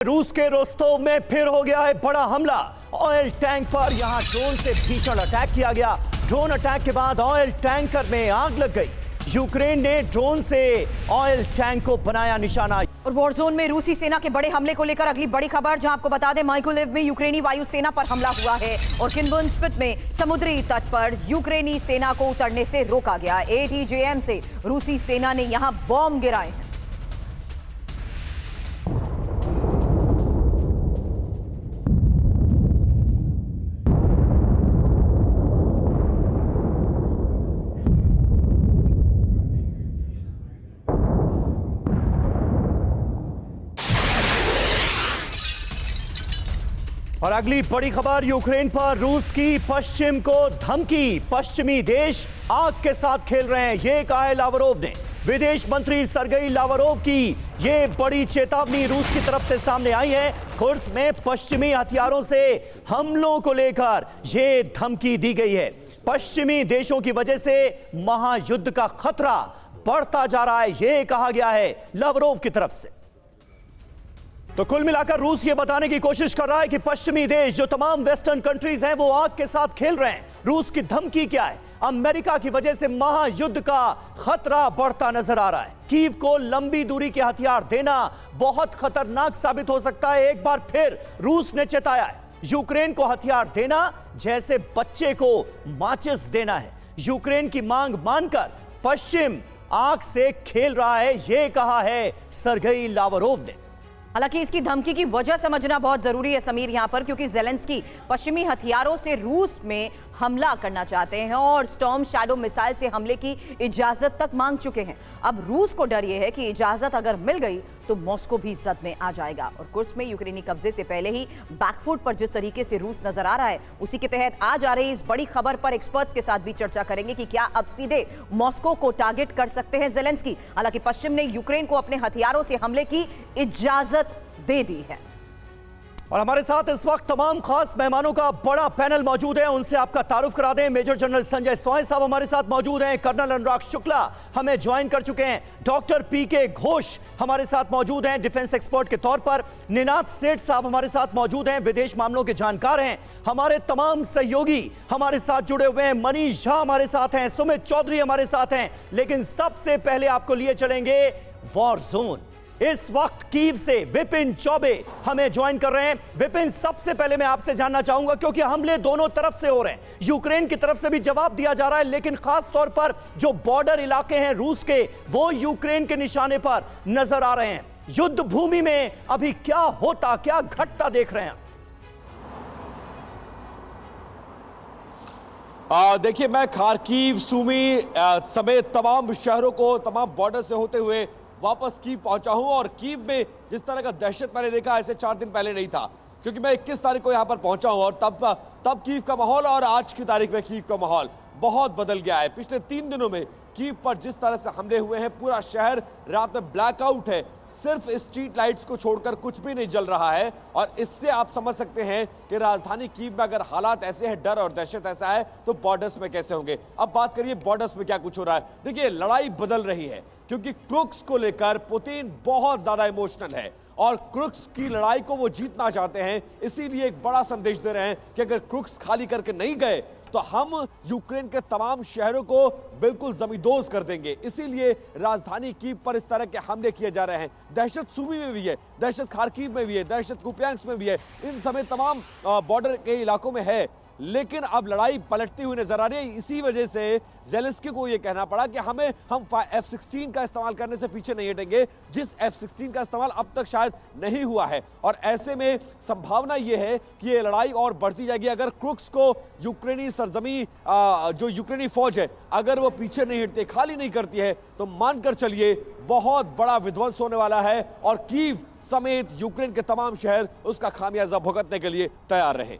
रूस के रोस्तोव में फिर हो गया है बड़ा हमला। ऑयल टैंक पर यहां ड्रोन से भीषण अटैक किया गया। ड्रोन अटैक के बाद ऑयल टैंकर में आग लग गई। यूक्रेन ने ड्रोन से ऑयल टैंक को बनाया निशाना। और वॉर जोन में रूसी सेना के बड़े हमले को लेकर अगली बड़ी खबर, जहां आपको बता दें माइकोलेव में यूक्रेनी वायुसेना पर हमला हुआ है और किन्बुन्स्पिट में समुद्री तट पर यूक्रेनी सेना को उतरने से रोका गया। एटीजेएम से रूसी सेना ने यहां बॉम्ब गिराए हैं। और अगली बड़ी खबर, यूक्रेन पर रूस की पश्चिम को धमकी। पश्चिमी देश आग के साथ खेल रहे हैं, ये कहा है लावरोव ने। विदेश मंत्री सरगेई लावरोव की ये बड़ी चेतावनी रूस की तरफ से सामने आई है। कुर्स्क में पश्चिमी हथियारों से हमलों को लेकर ये धमकी दी गई है। पश्चिमी देशों की वजह से महायुद्ध का खतरा बढ़ता जा रहा है, ये कहा गया है लावरोव की तरफ से। तो कुल मिलाकर रूस ये बताने की कोशिश कर रहा है कि पश्चिमी देश, जो तमाम वेस्टर्न कंट्रीज हैं, वो आग के साथ खेल रहे हैं। रूस की धमकी क्या है? अमेरिका की वजह से महायुद्ध का खतरा बढ़ता नजर आ रहा है। कीव को लंबी दूरी के हथियार देना बहुत खतरनाक साबित हो सकता है। एक बार फिर रूस ने चेताया है, यूक्रेन को हथियार देना जैसे बच्चे को माचिस देना है। यूक्रेन की मांग मानकर पश्चिम आग से खेल रहा है, यह कहा है सरगेई लावरोव ने। हालांकि इसकी धमकी की वजह समझना बहुत जरूरी है समीर यहां पर, क्योंकि ज़ेलेंस्की पश्चिमी हथियारों से रूस में हमला करना चाहते हैं और स्टॉर्म शैडो मिसाइल से हमले की इजाजत तक मांग चुके हैं। अब रूस को डर यह है कि इजाजत अगर मिल गई तो मॉस्को भी जद में आ जाएगा। और कुर्स्क में यूक्रेनी कब्जे से पहले ही बैकफुट पर जिस तरीके से रूस नजर आ रहा है, उसी के तहत आज आ रही इस बड़ी खबर पर एक्सपर्ट्स के साथ भी चर्चा करेंगे कि क्या अब सीधे मॉस्को को टारगेट कर सकते हैं ज़ेलेंस्की। हालांकि पश्चिम ने यूक्रेन को अपने हथियारों से हमले की इजाजत दे दी है। और हमारे साथ इस वक्त तमाम खास मेहमानों का बड़ा पैनल मौजूद है, उनसे आपका तारुफ करा दें। मेजर जनरल संजय सोय साहब हमारे साथ मौजूद हैं, कर्नल अनुराग शुक्ला हमें ज्वाइन कर चुके हैं, डॉक्टर पीके घोष हमारे साथ मौजूद हैं डिफेंस एक्सपर्ट के तौर पर, निनाद सेठ साहब हमारे साथ मौजूद हैं, विदेश मामलों के जानकार हैं। हमारे तमाम सहयोगी हमारे साथ जुड़े हुए हैं, मनीष झा हमारे साथ हैं, सुमित चौधरी हमारे साथ हैं। लेकिन सबसे पहले आपको लिए चलेंगे वॉर जोन। इस वक्त कीव से विपिन चौबे हमें ज्वाइन कर रहे हैं। विपिन, सबसे पहले मैं आपसे जानना चाहूंगा, क्योंकि हमले दोनों तरफ से हो रहे हैं, यूक्रेन की तरफ से भी जवाब दिया जा रहा है, लेकिन खास तौर पर जो बॉर्डर इलाके हैं रूस के, वो यूक्रेन के निशाने पर नजर आ रहे हैं। युद्ध भूमि में अभी क्या होता, क्या घटता देख रहे हैं? देखिए, मैं खार्किव, सुमी समेत तमाम शहरों को, तमाम बॉर्डर से होते हुए वापस कीव पहुंचा हूं। और कीव में जिस तरह का दहशत मैंने देखा, ऐसे 4 दिन पहले नहीं था, क्योंकि मैं 21 तारीख को यहां पर पहुंचा हूं और तब कीव का माहौल और आज की तारीख में कीव का माहौल बहुत बदल गया है। पिछले 3 दिनों में कीव पर जिस तरह से हमले हुए हैं, पूरा शहर रात में ब्लैकआउट है, सिर्फ स्ट्रीट लाइट्स को छोड़कर कुछ भी नहीं जल रहा है। और इससे आप समझ सकते हैं कि राजधानी कीव में अगर हालात ऐसे हैं, डर और दहशत ऐसा है, तो बॉर्डर्स में कैसे होंगे। अब बात करिए बॉर्डर्स में क्या कुछ हो रहा है। देखिए, लड़ाई बदल रही है, क्योंकि क्रुक्स को लेकर पुतिन बहुत ज्यादा इमोशनल है और क्रुक्स की लड़ाई को वो जीतना चाहते हैं। इसीलिए एक बड़ा संदेश दे रहे हैं कि अगर क्रुक्स खाली करके नहीं गए तो हम यूक्रेन के तमाम शहरों को बिल्कुल जमींदोज कर देंगे। इसीलिए राजधानी कीव पर इस तरह के हमले किए जा रहे हैं। दहशत सुमी में भी है, दहशत खार्किव में भी है, दहशत कुपियांस्क में भी है, इन समेत तमाम बॉर्डर के इलाकों में है। लेकिन अब लड़ाई पलटती हुई नजर आ रही है। इसी वजह से ज़ेलेंस्की को यह कहना पड़ा कि हम F-16 का इस्तेमाल करने से पीछे नहीं हटेंगे, जिस F-16 का इस्तेमाल अब तक शायद नहीं हुआ है। और ऐसे में संभावना यह है कि ये लड़ाई और बढ़ती जाएगी। अगर क्रुक्स को यूक्रेनी सरजमी, जो यूक्रेनी फौज है, अगर वो पीछे नहीं हटती, खाली नहीं करती है, तो मानकर चलिए बहुत बड़ा विध्वंस होने वाला है और कीव समेत यूक्रेन के तमाम शहर उसका खामियाजा भुगतने के लिए तैयार रहे।